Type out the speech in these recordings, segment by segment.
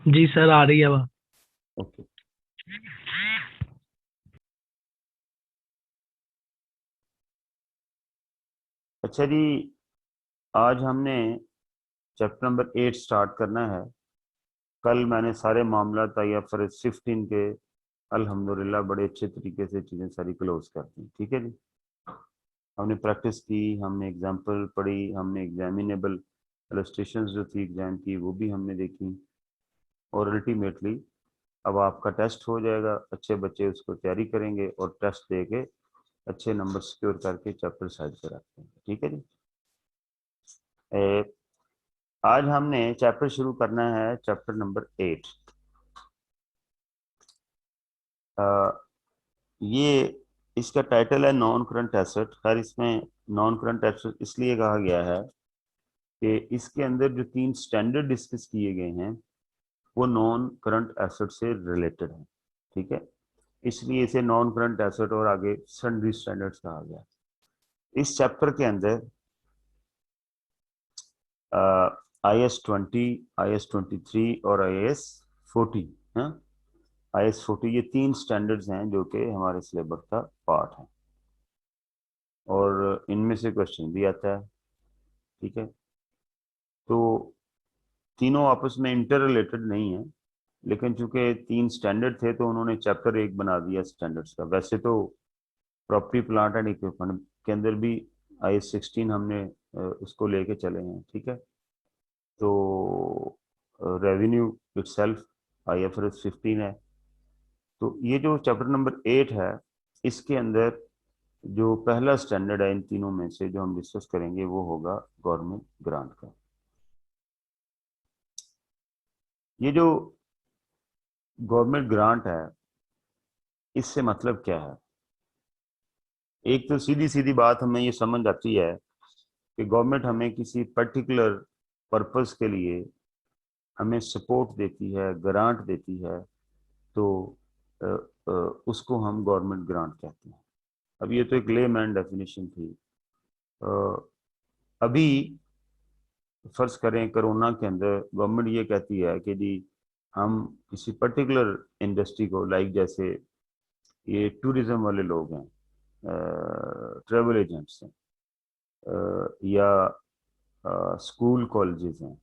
जी sir, आ रही है आवाज़। ओके। अच्छा जी, आज हमने चैप्टर नंबर 8 स्टार्ट करना है। कल मैंने सारे मामला IFRS 15 के अल्हम्दुलिल्लाह बड़े अच्छे तरीके से चीज़ें सारी क्लोज कर दी। ठीक है जी, हमने प्रैक्टिस की, हमने एग्जाम्पल पढ़ी, हमने एग्जामिनेबल इलस्ट्रेशंस जो थी एग्जाम की वो भी हमने देखी, और अल्टीमेटली अब आपका टेस्ट हो जाएगा। अच्छे बच्चे उसको तैयारी करेंगे और टेस्ट दे के अच्छे नंबर सिक्योर करके चैप्टर साइड पे रखते हैं। ठीक है जी। आज हमने चैप्टर शुरू करना है, चैप्टर नंबर 8। ये इसका टाइटल है नॉन करंट एसेट। खैर, इसमें नॉन करंट एसेट इसलिए कहा गया है कि इसके अंदर जो 3 स्टैंडर्ड डिस्कस किए गए हैं वो नॉन करंट एसेट से रिलेटेड हैं। ठीक है, इसलिए इसे नॉन करंट एसेट और आगे सन्ड्री स्टैंडर्ड्स कहा गया। इस चैप्टर के अंदर IS 20, IS 23 और IS 40 है। IS 40 ये 3 स्टैंडर्ड्स हैं जो कि हमारे सिलेबस का पार्ट है, और इनमें से क्वेश्चन भी आता है। ठीक है, तो तीनों आपस में इंटर रिलेटेड नहीं है, लेकिन चूंकि 3 स्टैंडर्ड थे तो उन्होंने चैप्टर 1 बना दिया स्टैंडर्ड्स का। वैसे तो प्रॉपर्टी प्लांट एंड इक्विपमेंट के अंदर भी IS 16 हमने उसको लेके चले हैं। ठीक है, तो रेवेन्यू इटसेल्फ IFRS 15 है। तो ये जो चैप्टर नंबर 8 है, इसके अंदर जो पहला स्टैंडर्ड है इन तीनों में से जो हम डिस्कस करेंगे वो होगा गवर्नमेंट ग्रांट का। ये जो गवर्नमेंट ग्रांट है, इससे मतलब क्या है? एक तो सीधी सीधी बात हमें ये समझ आती है कि गवर्नमेंट हमें किसी पर्टिकुलर पर्पस के लिए हमें सपोर्ट देती है, ग्रांट देती है, तो अ, अ, उसको हम गवर्नमेंट ग्रांट कहते हैं। अब ये तो एक लेमैन डेफिनेशन थी। अ, अभी फर्ज करें कोरोना के अंदर गवर्नमेंट ये कहती है कि जी हम किसी पर्टिकुलर इंडस्ट्री को, लाइक जैसे ये टूरिज्म वाले लोग हैं, ट्रेवल एजेंट्स हैं, या स्कूल कॉलेजेस हैं।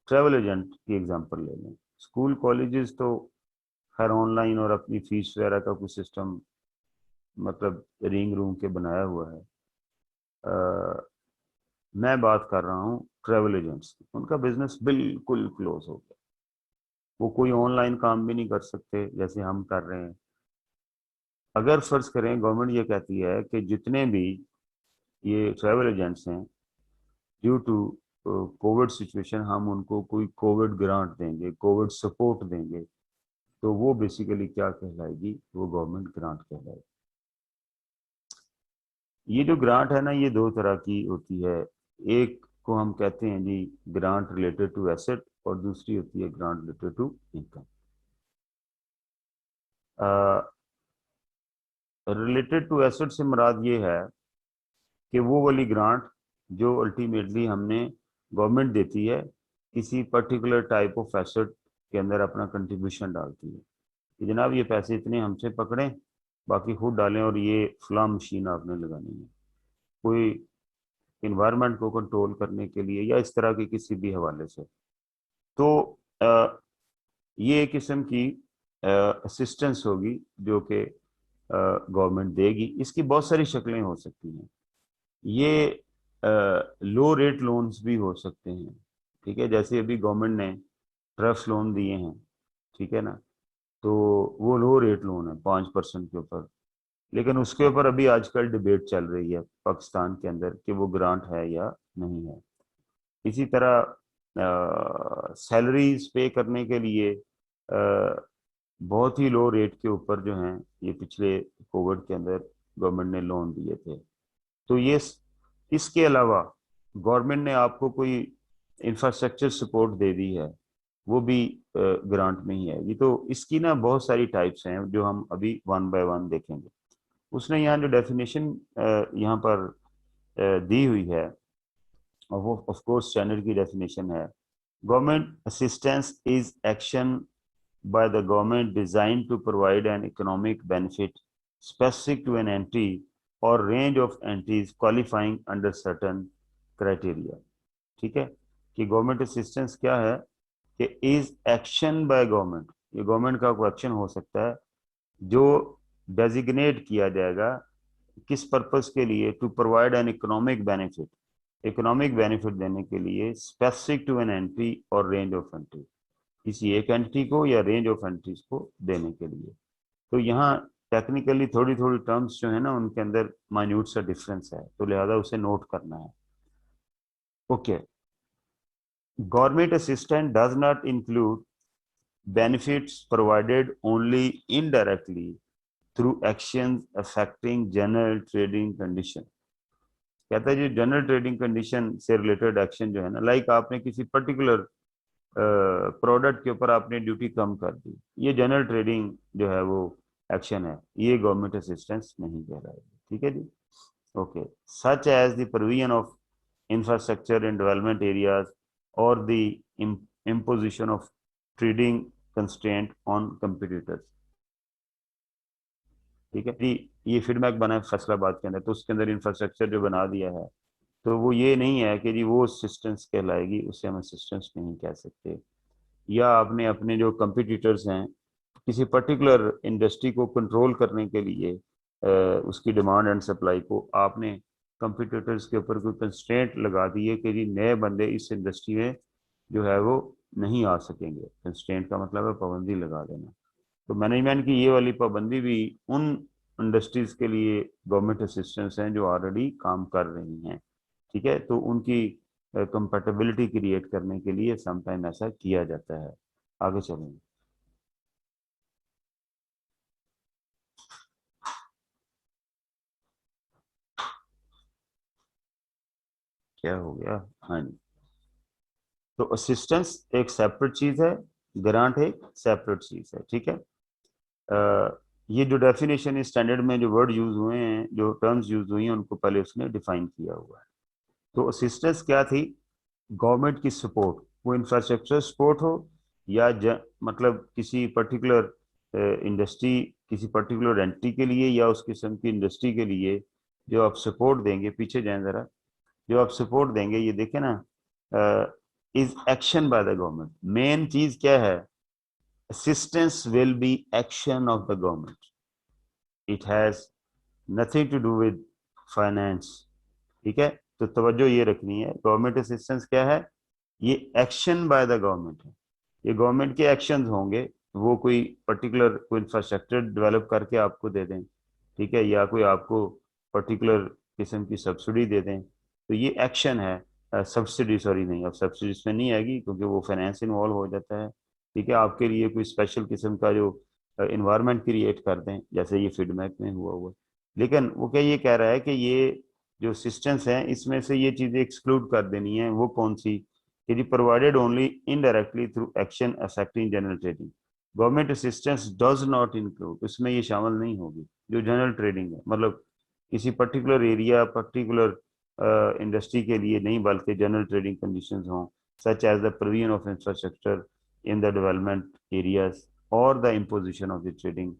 ट्रेवल एजेंट की एग्जांपल ले लें। स्कूल कॉलेजेस तो खैर ऑनलाइन और अपनी फीस वगैरह का कुछ सिस्टम, मतलब रिंग रूम के बनाया हुआ है। मैं बात कर रहा हूँ ट्रेवल एजेंट्स की। उनका बिजनेस बिल्कुल क्लोज हो गया। वो कोई ऑनलाइन काम भी नहीं कर सकते जैसे हम कर रहे हैं। अगर फर्ज करें गवर्नमेंट ये कहती है कि जितने भी ये ट्रैवल एजेंट्स हैं, ड्यू टू कोविड सिचुएशन हम उनको कोई कोविड ग्रांट देंगे, कोविड सपोर्ट देंगे, तो वो बेसिकली क्या कहलाएगी? वो गवर्नमेंट ग्रांट कहलाएगी। ये जो ग्रांट है ना, ये दो तरह की होती है। एक को हम कहते हैं जी ग्रांट रिलेटेड टू एसेट, और दूसरी होती है grant related to income. Related to asset से मुराद ये है कि वो वाली ग्रांट जो अल्टीमेटली हमने गवर्नमेंट देती है किसी पर्टिकुलर टाइप ऑफ एसेट के अंदर अपना कंट्रीब्यूशन डालती है कि जनाब ये पैसे इतने हमसे पकड़ें, बाकी खुद डालें, और ये फलां मशीन आपने लगानी है, कोई इन्वायरमेंट को कंट्रोल करने के लिए या इस तरह के किसी भी हवाले से। तो ये एक किस्म की असिस्टेंस होगी जो कि गवर्नमेंट देगी। इसकी बहुत सारी शक्लें हो सकती हैं। ये लो रेट लोन्स भी हो सकते हैं। ठीक है, जैसे अभी गवर्नमेंट ने ट्रस्ट लोन दिए हैं, ठीक है ना, तो वो लो रेट लोन है 5% के ऊपर। लेकिन उसके ऊपर अभी आजकल डिबेट चल रही है पाकिस्तान के अंदर कि वो ग्रांट है या नहीं है। इसी तरह सैलरीज पे करने के लिए बहुत ही लो रेट के ऊपर जो हैं, ये पिछले कोविड के अंदर गवर्नमेंट ने लोन दिए थे। तो ये इसके अलावा गवर्नमेंट ने आपको कोई इंफ्रास्ट्रक्चर सपोर्ट दे दी है, वो भी ग्रांट में ही आएगी। तो इसकी ना बहुत सारी टाइप्स हैं जो हम अभी वन बाय वन देखेंगे। उसने यहाँ जो डेफिनेशन यहाँ पर दी हुई है, और वो ऑफ कोर्स स्टैंडर्ड की डेफिनेशन है। Government assistance is action by the government designed to provide an economic benefit specific to an entity or range of entities qualifying under certain criteria. ठीक है, कि गवर्नमेंट असिस्टेंस क्या है कि is action by government, ये government का कोई action हो सकता है जो डेजिग्नेट किया जाएगा किस पर्पस के लिए, to provide an economic benefit, economic benefit देने के लिए स्पेसिफिक टू एन एंट्री और रेंज ऑफ एंट्री, किसी एक एंटिटी को या रेंज ऑफ एंट्रीज को देने के लिए। तो यहाँ टेक्निकली थोड़ी थोड़ी टर्म्स जो है ना उनके अंदर माइन्यूट सा डिफरेंस है, तो लिहाजा उसे नोट करना है। Okay, government assistant does not include benefits provided only indirectly through actions affecting general trading condition। कहता है जो जनरल ट्रेडिंग कंडीशन से रिलेटेड एक्शन जो है ना, लाइक आपने किसी पर्टिकुलर प्रोडक्ट के ऊपर आपने ड्यूटी कम कर दी, ये जनरल ट्रेडिंग जो है वो एक्शन है, ये गवर्नमेंट असिस्टेंस नहीं कह रहा है। ठीक है जी, okay. Such as the provision of infrastructure in development areas और the imposition of trading constraint on competitors। ठीक है जी, ये फीडबैक बना है फैसलाबाद के अंदर, तो उसके अंदर इंफ्रास्ट्रक्चर जो बना दिया है, तो वो ये नहीं है कि जी वो असिस्टेंस कहलाएगी, उससे हम असिस्टेंस नहीं कह सकते। या आपने अपने जो कंपटीटर्स हैं किसी पर्टिकुलर इंडस्ट्री को कंट्रोल करने के लिए उसकी डिमांड एंड सप्लाई को आपने कंपटीटर्स के ऊपर कोई कंस्ट्रेंट लगा दी है कि जी नए बंदे इस इंडस्ट्री में जो है वो नहीं आ सकेंगे। कंस्ट्रेंट का मतलब है पाबंदी लगा देना। तो मैनेजमेंट की ये वाली पाबंदी भी उन इंडस्ट्रीज के लिए गवर्नमेंट असिस्टेंस हैं जो ऑलरेडी काम कर रही हैं। ठीक है, तो उनकी कंपेटेबिलिटी क्रिएट करने के लिए समटाइम ऐसा किया जाता है। आगे चलेंगे। क्या हो गया? हाँ जी, तो असिस्टेंस एक सेपरेट चीज है, ग्रांट एक सेपरेट चीज है। ठीक है, ये जो डेफिनेशन इस स्टैंडर्ड में जो वर्ड यूज हुए हैं, जो टर्म्स यूज हुई हैं, उनको पहले उसने डिफाइन किया हुआ है। तो असिस्टेंस क्या थी? गवर्नमेंट की सपोर्ट, वो इंफ्रास्ट्रक्चर सपोर्ट हो या मतलब किसी पर्टिकुलर इंडस्ट्री, किसी पर्टिकुलर एंटिटी के लिए या उस किस्म की इंडस्ट्री के लिए जो आप सपोर्ट देंगे, पीछे जाएं जरा, जो आप सपोर्ट देंगे ये देखें ना, is action by the government. Main चीज क्या है? Assistance will be action of the government, it has nothing to do with finance. ठीक है, तो तवज्जो ये रखनी है, गवर्नमेंट असिस्टेंस क्या है? ये एक्शन बाय द गवर्नमेंट है, ये गवर्नमेंट के एक्शंस होंगे। वो कोई पर्टिकुलर कोई इंफ्रास्ट्रक्चर डेवलप करके आपको दे दें, ठीक है, या कोई आपको पर्टिकुलर किस्म की सब्सिडी दे दें, तो ये एक्शन है। सब्सिडी, सॉरी नहीं, अब सब्सिडी इसमें नहीं आएगी क्योंकि वो फाइनेंस इन्वॉल्व हो जाता है। ठीक है, आपके लिए कोई स्पेशल किस्म का जो इन्वायरमेंट क्रिएट कर दें, जैसे ये फीडबैक में हुआ। लेकिन वो क्या ये कह रहा है कि ये जो असिस्टेंस है इसमें से ये चीजें एक्सक्लूड कर देनी है। वो कौन सी? कि जी provided only indirectly through action affecting general trading. Government assistance does not include, इसमें ये शामिल नहीं होगी जो जनरल ट्रेडिंग है, मतलब किसी पर्टिकुलर एरिया, पर्टिकुलर इंडस्ट्री के लिए नहीं, बल्कि जनरल ट्रेडिंग कंडीशंस हों, such as the provision of infrastructure in the development areas और the imposition of the trading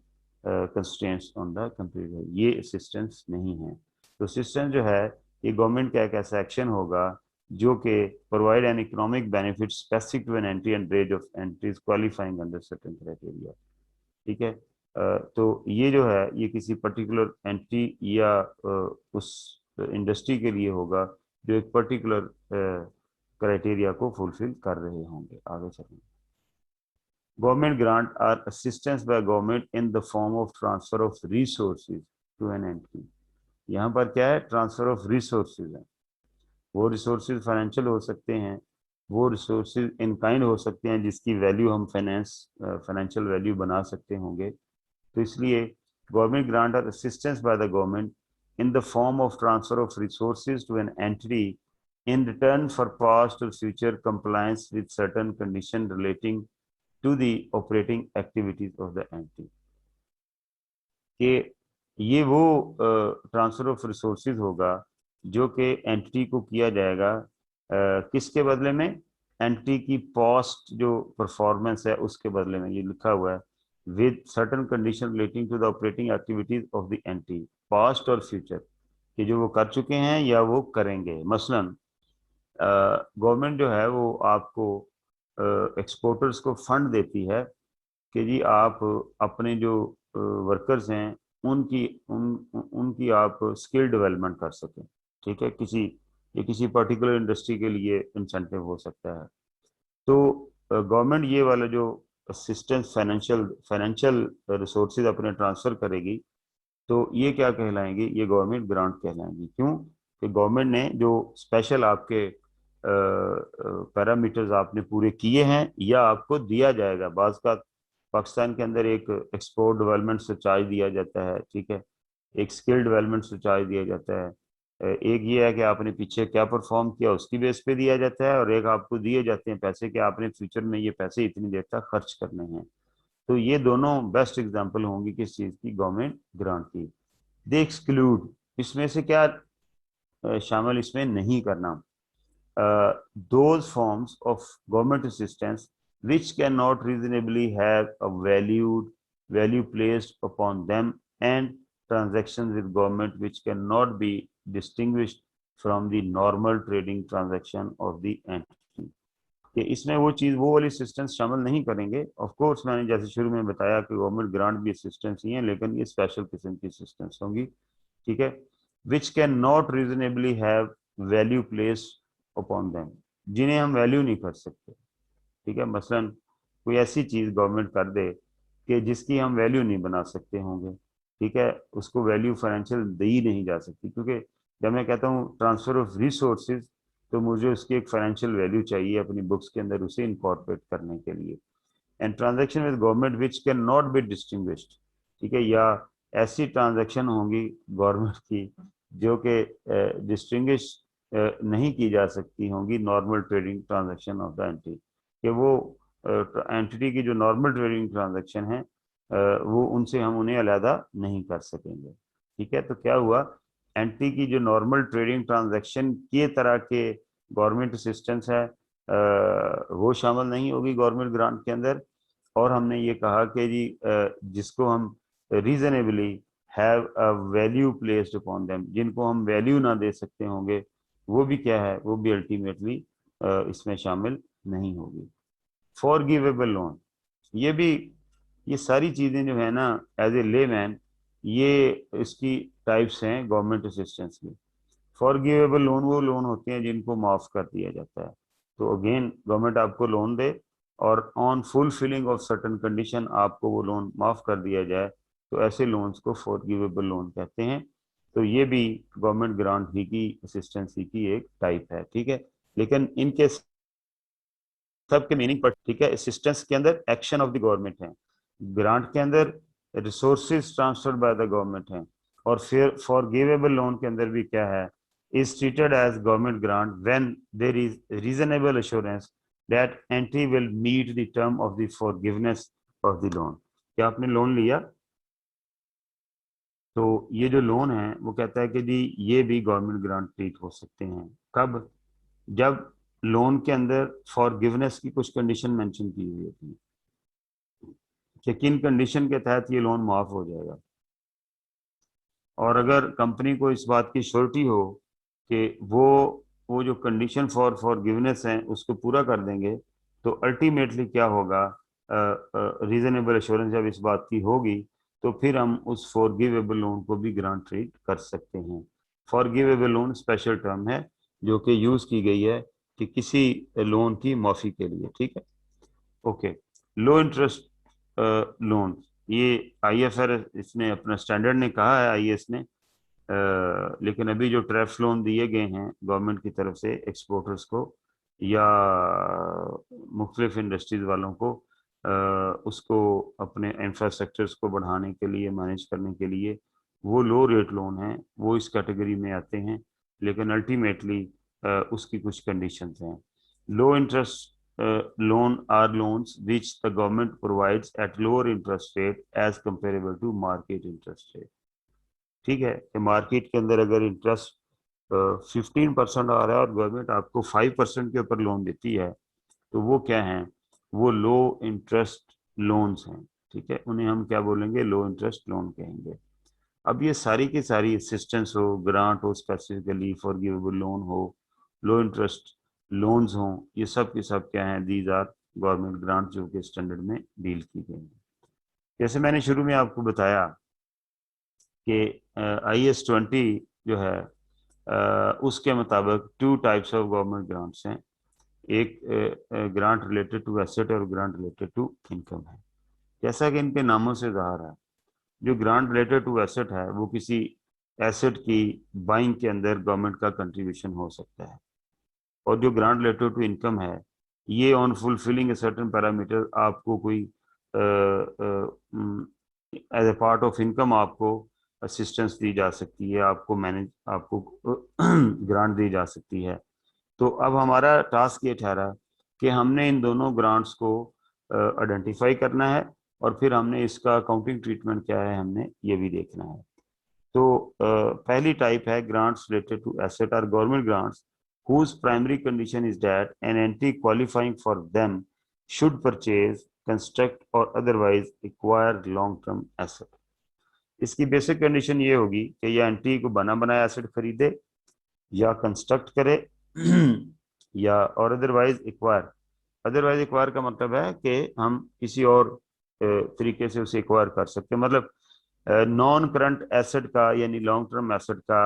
constraints on the computer, ये असिस्टेंस नहीं है। तो असिस्टेंस जो है ये गवर्नमेंट का एक ऐसा एक्शन होगा जो कि provide an economic benefit specific to an entry and range of entries qualifying under certain criteria. ठीक है, तो ये जो है ये किसी पर्टिकुलर एंट्री या उस इंडस्ट्री के लिए होगा जो एक पर्टिकुलर क्राइटेरिया को फुलफिल कर रहे होंगे। आगे चलेंगे। Government grant are assistance by government in the form of transfer of resources to an entry. यहाँ पर क्या है? ट्रांसफर ऑफ रिसोर्सेज है। वो रिसोर्सेज फाइनेंशियल हो सकते हैं, वो रिसोर्सेज इन काइंड हो सकते हैं जिसकी वैल्यू हम फाइनेंशियल वैल्यू बना सकते होंगे। तो इसलिए गवर्नमेंट ग्रांट और assistance by the government in the form of transfer of resources to an entity in return for past or future compliance with certain condition relating to the operating activities of the entity। कि ये वो transfer of resources होगा जो कि entity को किया जाएगा किसके बदले में? एंटी की पास्ट जो परफॉर्मेंस है उसके बदले में, ये लिखा हुआ है with certain condition relating to the operating activities of the entity, past और फ्यूचर, कि जो वो कर चुके हैं या वो करेंगे। मसलन गवर्नमेंट जो है वो आपको एक्सपोर्टर्स को फंड देती है कि जी आप अपने जो वर्कर्स हैं उनकी उनकी आप स्किल डेवलपमेंट कर सकें। ठीक है, किसी पर्टिकुलर इंडस्ट्री के लिए इंसेंटिव हो सकता है। तो गवर्नमेंट ये वाला जो असिस्टेंस फाइनेंशियल फाइनेंशियल रिसोर्सेज अपने ट्रांसफर करेगी, तो ये क्या कहलाएंगी, ये गवर्नमेंट ग्रांट कहलाएंगी। क्यों? कि गवर्नमेंट ने जो स्पेशल आपके पैरामीटर्स आपने पूरे किए हैं या आपको दिया जाएगा। बाज का पाकिस्तान के अंदर एक एक्सपोर्ट डेवलपमेंट से चार्ज दिया जाता है, ठीक है, एक स्किल डेवलपमेंट से चार्ज दिया जाता है। एक ये है कि आपने पीछे क्या परफॉर्म किया उसकी बेस पे दिया जाता है, और एक आपको दिए जाते हैं पैसे कि आपने फ्यूचर में ये पैसे इतनी देर तक खर्च करने हैं। तो ये दोनों बेस्ट एग्जांपल होंगी किस चीज की, गवर्नमेंट ग्रांट की। दे एक्सक्लूड, इसमें से क्या शामिल इसमें नहीं करना, those forms of government assistance which cannot reasonably have a value placed upon them, and transactions with government which cannot be distinguished from the normal trading transaction of the entity। कि इसमें वो चीज वो वाली असिस्टेंस शामिल नहीं करेंगे। Of course मैंने जैसे शुरू में बताया कि गवर्नमेंट ग्रांट भी असिस्टेंस ही है, लेकिन ये स्पेशल किस्म की असिस्टेंस होंगी। ठीक है, which can not reasonably have value place upon them, जिन्हें हम वैल्यू नहीं कर सकते। ठीक है, मसलन कोई ऐसी चीज गवर्नमेंट कर दे कि जिसकी हम वैल्यू नहीं बना सकते होंगे। ठीक है, उसको वैल्यू फाइनेंशियल दी नहीं जा सकती, क्योंकि जब मैं कहता हूँ ट्रांसफर ऑफ रिसोर्सेज, तो मुझे उसकी एक फाइनेंशियल वैल्यू चाहिए अपनी बुक्स के अंदर उसे इनकॉर्पोरेट करने के लिए। And transaction with government which can not be distinguished, ठीक है, या ऐसी ट्रांजेक्शन होंगी गवर्नमेंट की जो कि डिस्टिंग्विश नहीं की जा सकती होंगी normal trading transaction of the entity, कि वो एंटिटी की जो नॉर्मल ट्रेडिंग ट्रांजेक्शन है वो उनसे हम उन्हें अलहदा नहीं कर सकेंगे। ठीक है, तो क्या हुआ, एंटिटी की जो नॉर्मल ट्रेडिंग ट्रांजेक्शन के तरह के गवर्नमेंट असिस्टेंस है वो शामिल नहीं होगी गवर्नमेंट ग्रांट के अंदर। और हमने ये कहा कि जी जिसको हम reasonably have a value placed upon them, जिनको हम वैल्यू ना दे सकते होंगे, वो भी क्या है, वो भी अल्टीमेटली इसमें शामिल नहीं होगी। फॉरगिवेबल लोन, ये भी, ये सारी चीजें जो है ना एज ए लेमैन, ये इसकी टाइप्स हैं गवर्नमेंट असिस्टेंस की। फॉरगिवेबल लोन वो लोन होते हैं जिनको माफ कर दिया जाता है। तो अगेन गवर्नमेंट आपको लोन दे और on fulfilling of certain condition आपको वो लोन माफ कर दिया जाए, तो ऐसे लोन्स को फॉरगिवेबल लोन कहते हैं। तो ये भी गवर्नमेंट ग्रांट ही की असिस्टेंस ही की एक टाइप है। ठीक है, लेकिन इनके सबके मीनिंग पर, ठीक है, असिस्टेंस के अंदर एक्शन ऑफ द गवर्नमेंट है, ग्रांट के अंदर resources transferred by the government है, और फिर फॉरगिवेबल लोन के अंदर भी क्या है, is treated as government grant when there is reasonable assurance that entry will meet the term of the forgiveness of the loan. क्या आपने लोन लिया, तो ये जो लोन है वो कहता है कि जी ये भी गवर्नमेंट ग्रांट ट्रीट हो सकते हैं। कब? जब लोन के अंदर फॉरगिवनेस की कुछ कंडीशन मेंशन की हुई होती है कि किन कंडीशन के तहत ये लोन माफ हो जाएगा। और अगर कंपनी को इस बात की श्योरिटी हो कि वो जो कंडीशन फॉरगिवनेस है उसको पूरा कर देंगे, तो अल्टीमेटली क्या होगा, रीजनेबल एश्योरेंस जब इस बात की होगी, तो फिर हम उस फॉरगिवेबल लोन को भी ग्रांट ट्रीट कर सकते हैं। फॉरगिवेबल लोन स्पेशल टर्म है जो कि यूज की गई है कि किसी लोन की माफी के लिए। ठीक है, ओके। लो इंटरेस्ट लोन, ये आईएफआर इसने अपना स्टैंडर्ड ने कहा है, आईएएस ने, लेकिन अभी जो ट्रैफ्ट लोन दिए गए हैं गवर्नमेंट की तरफ से एक्सपोर्टर्स को या मुख्तलिफ इंडस्ट्रीज वालों को, उसको अपने इंफ्रास्ट्रक्चर्स को बढ़ाने के लिए, मैनेज करने के लिए, वो लो रेट लोन हैं, वो इस कैटेगरी में आते हैं। लेकिन अल्टीमेटली उसकी कुछ कंडीशंस हैं। लो interest loan are loans which the government provides at lower interest rate as comparable to market interest rate। ठीक है, कि मार्केट के अंदर अगर इंटरेस्ट 15% आ रहा है और गवर्नमेंट आपको 5% के ऊपर लोन देती है, तो वो क्या हैं, वो लो इंटरेस्ट लोन्स हैं। ठीक है, उन्हें हम क्या बोलेंगे, लो इंटरेस्ट लोन कहेंगे। अब ये सारी की सारी असिस्टेंस हो, ग्रांट हो, स्पेसिफिकली फॉरगिवेबल लोन हो, लो इंटरेस्ट लोन्स हो, ये सब के सब क्या हैं, दीज आर गवर्नमेंट ग्रांट जो कि स्टैंडर्ड में डील की गई हैं। जैसे मैंने शुरू में आपको बताया कि IAS 20 जो है उसके मुताबिक two types of government grants हैं। एक ग्रांट रिलेटेड टू एसेट और ग्रांट रिलेटेड टू इनकम है। जैसा कि इनके नामों से ज़ाहिर है, जो ग्रांट रिलेटेड टू एसेट है वो किसी एसेट की बाइंग के अंदर गवर्नमेंट का कंट्रीब्यूशन हो सकता है। और जो ग्रांट रिलेटेड टू इनकम है, ये on fulfilling a certain parameter आपको कोई as a part of income आपको असिस्टेंस दी जा सकती है, आपको मैनेज आपको ग्रांट दी जा सकती है। तो अब हमारा टास्क ये ठहरा कि हमने इन दोनों ग्रांट्स को आइडेंटिफाई करना है और फिर हमने इसका अकाउंटिंग ट्रीटमेंट क्या है हमने ये भी देखना है। तो पहली टाइप है ग्रांट्स रिलेटेड टू एसेट और government grants whose primary condition is that an entity qualifying for them should purchase, construct or otherwise acquire long term asset। इसकी बेसिक कंडीशन ये होगी कि यह एंटी को बना बनाया एसेट खरीदे या कंस्ट्रक्ट करे या और अदरवाइज एक्वायर का मतलब है कि हम किसी और तरीके से उसे एक्वायर कर सकते हैं। मतलब नॉन करंट एसेट का यानी लॉन्ग टर्म एसेट का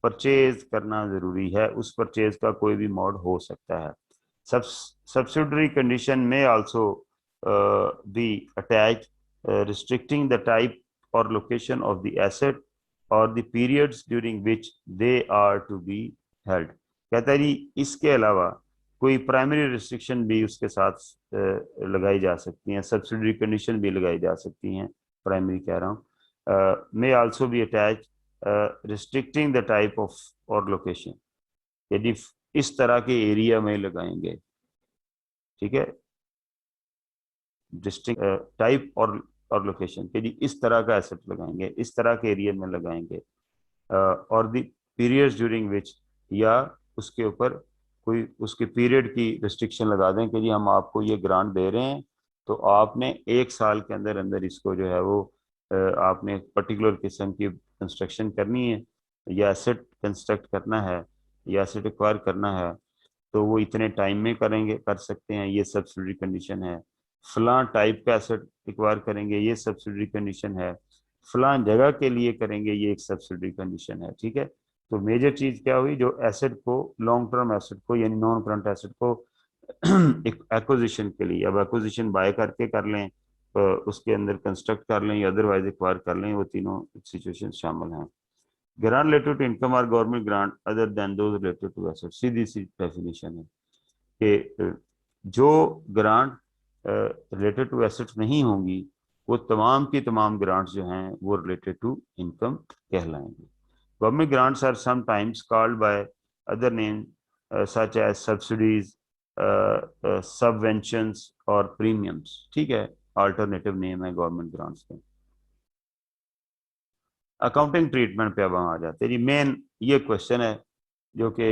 परचेज करना जरूरी है, उस परचेज का कोई भी मोड हो सकता है। सब्सिडरी कंडीशन में also be attach restricting the type और लोकेशन ऑफ द एसेट और the periods during which they are to be held. कहता है जी इसके अलावा कोई प्राइमरी रिस्ट्रिक्शन भी उसके साथ लगाई जा सकती हैं, सब्सिडरी कंडीशन भी लगाई जा सकती हैं, प्राइमरी कह रहा हूँ। May also be attach restricting the type of और लोकेशन, यदि इस तरह के एरिया में लगाएंगे, ठीक है, डिस्ट्रिक्ट टाइप और लोकेशन के जी इस तरह का एसेट लगाएंगे, इस तरह के एरिया में लगाएंगे, और द पीरियड्स ड्यूरिंग विच, या उसके ऊपर कोई उसके पीरियड की रिस्ट्रिक्शन लगा दें कि जी हम आपको ये ग्रांट दे रहे हैं तो आपने 1 साल के अंदर अंदर इसको जो है वो आपने एक पर्टिकुलर किस्म की कंस्ट्रक्शन करनी है या एसेट कंस्ट्रक्ट करना है या एसेट एक्वायर करना है, तो वो इतने टाइम में करेंगे, कर सकते हैं, ये सब्सिडरी कंडीशन है। फलां टाइप का एसेट एक्वायर करेंगे, ये सब्सिडरी कंडीशन है। फलां जगह के लिए करेंगे, ये एक सब्सिडरी कंडीशन है। ठीक है, तो मेजर चीज क्या हुई, जो एसेट को लॉन्ग टर्म एसेट को यानी नॉन करंट एसेट को एक एक्विजिशन के लिए, अब एक्विजिशन बाय करके कर लें, उसके अंदर कंस्ट्रक्ट कर लें या अदरवाइज एक्वायर कर लें, वो तीनों सिचुएशन शामिल हैं। ग्रांट रिलेटेड टू इनकम और government grant other than those related to asset, सीधी सी डेफिनेशन है कि जो ग्रांट रिलेटेड टू एसेट्स नहीं होंगी वो तमाम की तमाम ग्रांट्स जो हैं वो रिलेटेड टू इनकम कहलाएंगे। Government grants are sometimes called by other name such as subsidies, subventions और प्रीमियम्स। ठीक है, अल्टरनेटिव नेम है गवर्नमेंट ग्रांट्स के। अकाउंटिंग ट्रीटमेंट पे अब हम आ जाते हैं जी। मेन ये क्वेश्चन है जो कि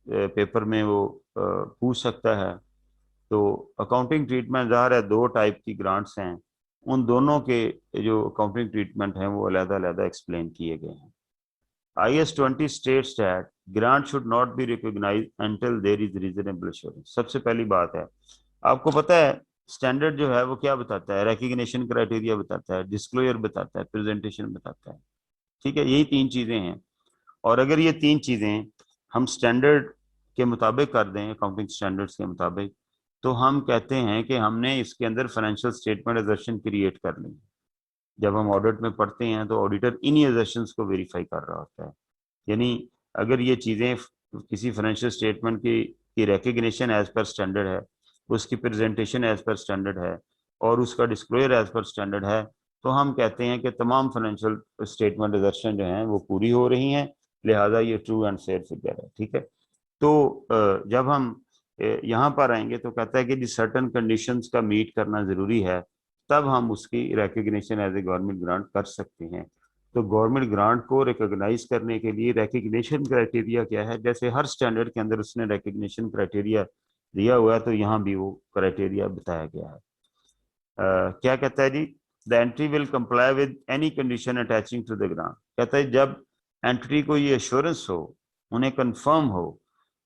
पेपर में वो पूछ सकता है। तो अकाउंटिंग ट्रीटमेंट ज़ाहिर है दो टाइप की ग्रांट्स हैं, उन दोनों के जो अकाउंटिंग ट्रीटमेंट हैं वो अलग-अलग एक्सप्लेन किए गए हैं। IAS 20 states that grant should not be recognised until there is reasonable assurance. सबसे पहली बात है, आपको पता है स्टैंडर्ड जो है वो क्या बताता है, रिकॉग्निशन क्राइटेरिया बताता है, डिस्क्लोजर बताता है, प्रेजेंटेशन बताता है। ठीक है, यही तीन चीजें हैं। और अगर ये तीन चीजें हम स्टैंडर्ड के मुताबिक कर दें, अकाउंटिंग स्टैंडर्ड्स के मुताबिक, तो हम कहते हैं कि हमने इसके अंदर फाइनेंशियल स्टेटमेंट एजर्शन क्रिएट कर ली। जब हम ऑडिट में पढ़ते हैं तो ऑडिटर इन्हीं एजर्शंस को वेरीफाई कर रहा होता है। यानी अगर ये चीज़ें किसी फाइनेंशियल स्टेटमेंट की रिकग्निशन एज पर स्टैंडर्ड है, उसकी प्रेजेंटेशन एज पर स्टैंडर्ड है और उसका डिस्क्लोजर एज पर स्टैंडर्ड है, तो हम कहते हैं कि तमाम फाइनेंशियल स्टेटमेंट एजर्शन जो हैं वो पूरी हो रही हैं, लिहाजा ये ट्रू एंड फेयर फिगर है। ठीक है, तो जब हम यहाँ पर आएंगे तो कहता है कि जिस सर्टन कंडीशंस का मीट करना जरूरी है, तब हम उसकी recognition as a government grant कर सकते हैं। तो गवर्नमेंट ग्रांट को रिकॉग्नाइज करने के लिए रिकग्निशन क्राइटेरिया क्या है, जैसे हर स्टैंडर्ड के अंदर उसने रिकग्निशन क्राइटेरिया दिया हुआ है, तो यहाँ भी वो क्राइटेरिया बताया गया है। क्या कहता है जी, the entry will comply with any condition attaching to the grant. कहता है जब एंट्री को ये एश्योरेंस हो, उन्हें कंफर्म हो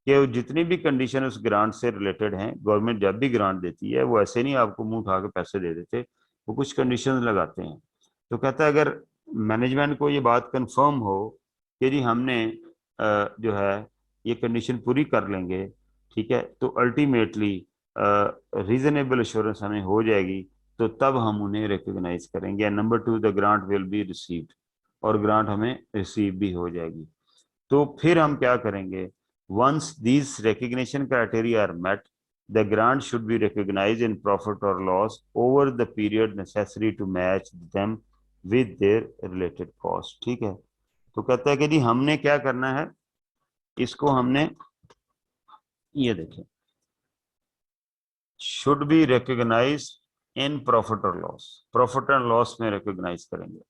कि वो जितनी भी कंडीशन उस ग्रांट से रिलेटेड हैं, गवर्नमेंट जब भी ग्रांट देती है वो ऐसे नहीं आपको मुंह उठा के पैसे दे देते, वो कुछ कंडीशन लगाते हैं। तो कहता है अगर मैनेजमेंट को ये बात कंफर्म हो कि जी हमने जो है ये कंडीशन पूरी कर लेंगे, ठीक है, तो अल्टीमेटली रीजनेबल एश्योरेंस हमें हो जाएगी, तो तब हम उन्हें रिकॉग्नाइज करेंगे। Number two, the grant will be received, और ग्रांट हमें रिसीव भी हो जाएगी। तो फिर हम क्या करेंगे, once these recognition criteria are met, the grant should be recognised in profit और loss over the period necessary to match them with their related cost. ठीक है, तो कहता है कि जी हमने क्या करना है, इसको हमने ये देखें, should be recognise in profit और लॉस, प्रॉफिट एंड लॉस में रिकॉग्नाइज करेंगे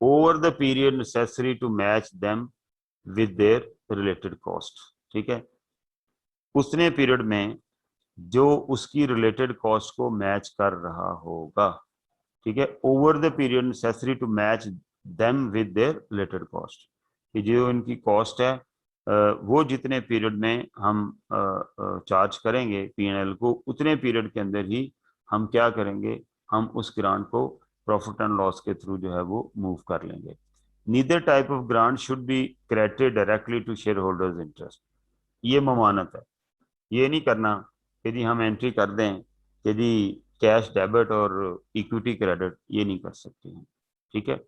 over the period necessary to match them with their related cost. ठीक है, उतने पीरियड में जो उसकी रिलेटेड कॉस्ट को मैच कर रहा होगा। ठीक है, over the period necessary to match them with their related cost, कि जो इनकी कॉस्ट है वो जितने पीरियड में हम चार्ज करेंगे पीएनएल को, उतने पीरियड के अंदर ही हम क्या करेंगे, हम उस ग्रांट को प्रॉफिट एंड लॉस के थ्रू जो है वो मूव कर लेंगे। Neither type of grant should be credited directly to shareholders interest. ये ममानत है, ये नहीं करना कि जी हम एंट्री कर दें कि जी कैश डेबिट और इक्विटी क्रेडिट, ये नहीं कर सकते हैं। ठीक है,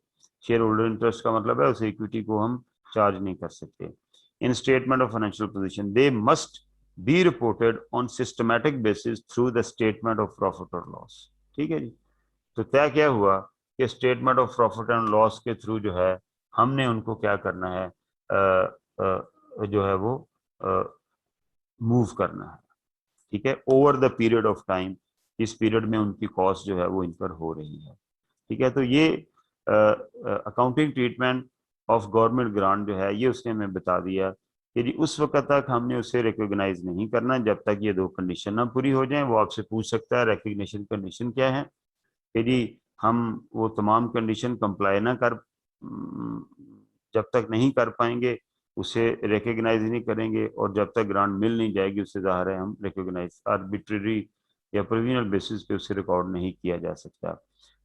शेयर होल्डर इंटरेस्ट का मतलब है उस इक्विटी को हम चार्ज नहीं कर सकते। In statement of financial position they must be reported on systematic basis through the statement of profit और लॉस। ठीक है जी, तो तय क्या हुआ कि statement of profit and loss के थ्रू जो है हमने उनको क्या करना है, जो है वो मूव करना है। ठीक है, over the period of time, इस पीरियड में उनकी कॉस्ट जो है वो इन पर हो रही है। ठीक है, तो ये accounting treatment of government grant जो है ये उसने हमें बता दिया कि जी उस वक्त तक हमने उसे रिकॉग्नाइज नहीं करना जब तक ये दो कंडीशन ना पूरी हो जाएं। वो आपसे पूछ सकता है रिकग्निशन कंडीशन क्या है, कि जी हम वो तमाम कंडीशन कंप्लाई ना कर, जब तक नहीं कर पाएंगे उसे रिकग्नाइज नहीं करेंगे, और जब तक ग्रांट मिल नहीं जाएगी उससे ज़ाहिर है हम रिकग्नाइज आर्बिट्रेरी या प्रोविजनल बेसिस पे उसे रिकॉर्ड नहीं किया जा सकता।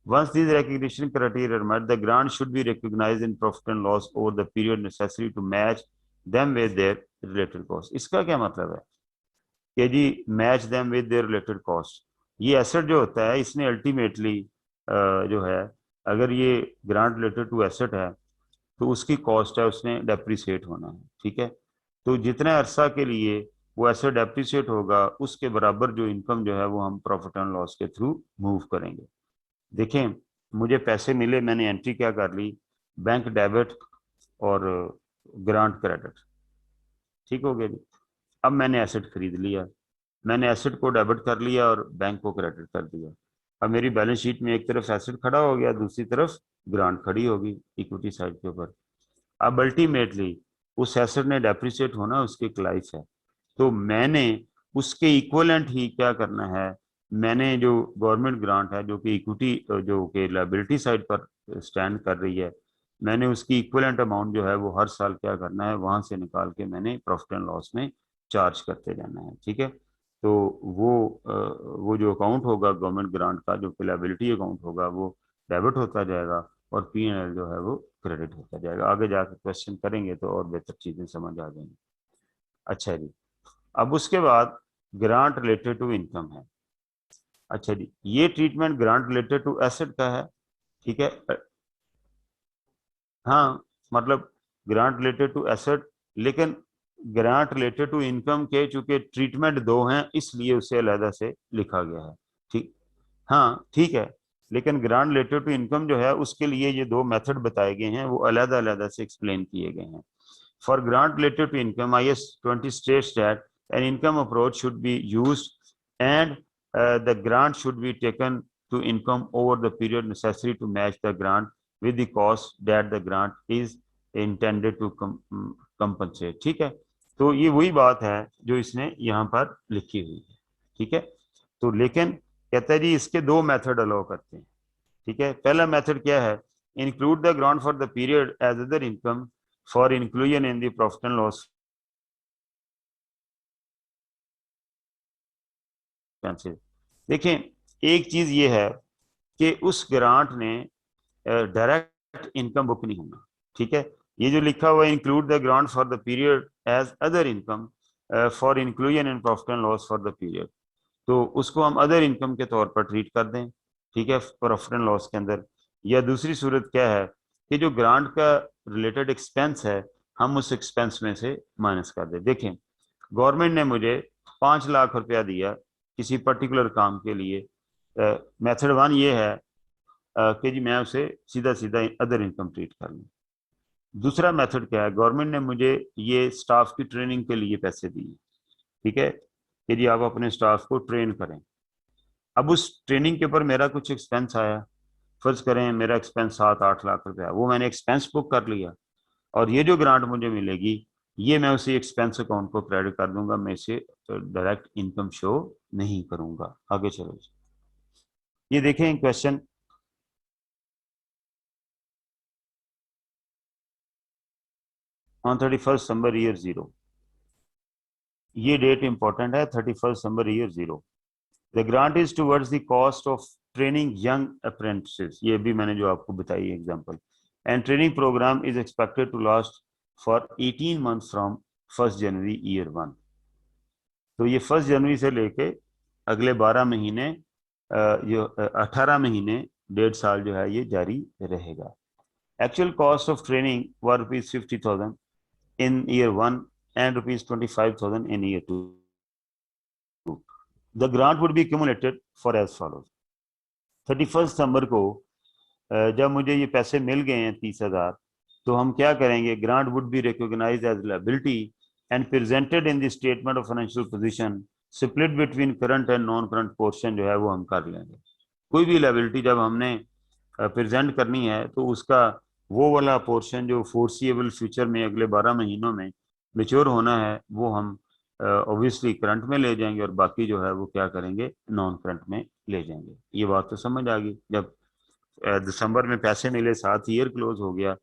Once these recognition criteria are met, the grant should be recognized in profit and loss over the period necessary to match them with their related cost। इसका क्या मतलब है कि जी match them with their related cost, ये asset जो होता है इसने अल्टीमेटली जो है, अगर ये ग्रांट रिलेटेड टू एसेट है तो उसकी कॉस्ट है उसने डेप्रिसिएट होना है। ठीक है, तो जितने अरसा के लिए वो एसेट डेप्रिसिएट होगा उसके बराबर जो इनकम जो है वो हम प्रॉफिट एंड लॉस के थ्रू मूव करेंगे। देखें, मुझे पैसे मिले, मैंने एंट्री क्या कर ली, बैंक डेबिट और ग्रांट क्रेडिट। ठीक हो गया जी, अब मैंने एसेट खरीद लिया, मैंने एसेट को डेबिट कर लिया और बैंक को क्रेडिट कर दिया। अब मेरी बैलेंस शीट में एक तरफ एसेट खड़ा हो गया, दूसरी तरफ ग्रांट खड़ी होगी इक्विटी साइड के ऊपर। अब अल्टीमेटली उस एसेट ने डेप्रिसिएट होना, उसकी एक लाइफ है, तो मैंने उसके इक्वलेंट ही क्या करना है, मैंने जो गवर्नमेंट ग्रांट है जो कि इक्विटी जो कि लायबिलिटी साइड पर स्टैंड कर रही है, मैंने उसकी इक्वलेंट अमाउंट जो है वो हर साल क्या करना है, वहां से निकाल के मैंने प्रॉफिट एंड लॉस में चार्ज करते जाना है। ठीक है, तो वो जो अकाउंट होगा गवर्नमेंट ग्रांट का, जो कि लायबिलिटी अकाउंट होगा, वो डेबिट होता जाएगा और पीएनएल जो है वो क्रेडिट होता जाएगा। आगे जाकर क्वेश्चन करेंगे तो और बेहतर चीजें समझ आ जाएंगी। अच्छा जी, अब उसके बाद ग्रांट रिलेटेड टू इनकम है। अच्छा जी, ये treatment grant related to asset का है। ठीक है, हाँ, मतलब ग्रांट रिलेटेड टू एसेट, लेकिन ग्रांट रिलेटेड टू इनकम के चूंकि ट्रीटमेंट दो हैं इसलिए उसे अलहदा से लिखा गया है। ठीक, हाँ ठीक है, लेकिन ग्रांट रिलेटेड टू इनकम जो है उसके लिए ये दो मेथड बताए गए हैं, वो अलहदा अलहदा से एक्सप्लेन किए गए हैं। For grant related to income, IS 20 states that an income approach should be used and the grant should be taken to income over the period necessary to match the grant with the cost that the grant is intended to compensate। ठीक है, तो ये वही बात है जो इसने यहाँ पर लिखी हुई है। ठीक है, तो लेकिन कहता है जी इसके दो मेथड अलाउ करते हैं। ठीक है, पहला मेथड क्या है, include the grant for the period as other income for inclusion in the profit and loss expenses. देखें, एक चीज ये है कि उस ग्रांट ने डायरेक्ट इनकम बुक नहीं होना। ठीक है, ये जो लिखा हुआ है include the grant for the period as other income for inclusion in profit and loss for the period, तो उसको हम अदर इनकम के तौर पर ट्रीट कर दें। ठीक है, प्रॉफिट एंड लॉस के अंदर। या दूसरी सूरत क्या है कि जो ग्रांट का रिलेटेड एक्सपेंस है हम उस एक्सपेंस में से माइनस कर दें। देखें, गवर्नमेंट ने मुझे 5 लाख रुपया दिया किसी पर्टिकुलर काम के लिए। मेथड वन ये है कि जी मैं उसे सीधा सीधा अदर इनकम ट्रीट कर लूँ। दूसरा मेथड क्या है, गवर्नमेंट ने मुझे ये स्टाफ की ट्रेनिंग के लिए पैसे दिए। ठीक है, कि जी आप अपने स्टाफ को ट्रेन करें। अब उस ट्रेनिंग के ऊपर मेरा कुछ एक्सपेंस आया, फर्ज करें मेरा एक्सपेंस 7-8 लाख रुपया, वो मैंने एक्सपेंस बुक कर लिया, और ये जो ग्रांट मुझे मिलेगी ये मैं उसी एक्सपेंस अकाउंट को क्रेडिट कर दूंगा, मैं इसे डायरेक्ट इनकम शो नहीं करूंगा। आगे चलो, ये देखें question on 31 December year zero. ये डेट इंपॉर्टेंट है, 31 December year zero. The grant is towards the cost of training young apprentices, ये भी मैंने जो आपको बताई example. And training programme is expected to last for 18 months from 1 January year one. तो ये 1 जनवरी से लेके अगले 12 महीने, जो 18 महीने, 1.5 साल जो है ये जारी रहेगा। Actual cost of training were ₹50,000 in year one and ₹25,000 in year two. The grant would be accumulated for as follows. 31 दिसंबर को जब मुझे ये पैसे मिल गए हैं 30,000, तो हम क्या करेंगे, grant would be recognised as liability and presented in the statement of financial position, split between current and non current portion जो है वो हम कर लेंगे। कोई भी लायबिलिटी जब हमने प्रेजेंट करनी है तो उसका वो वाला पोर्शन जो फोर्सिएबल फ्यूचर में अगले 12 महीनों में मेच्योर होना है वो हम ऑब्वियसली करंट में ले जाएंगे, और बाकी जो है वो क्या करेंगे, नॉन करंट में ले जाएंगे। ये बात तो समझ आ गई। जब दिसंबर में पैसे मिले, साथ ईयर क्लोज हो गया,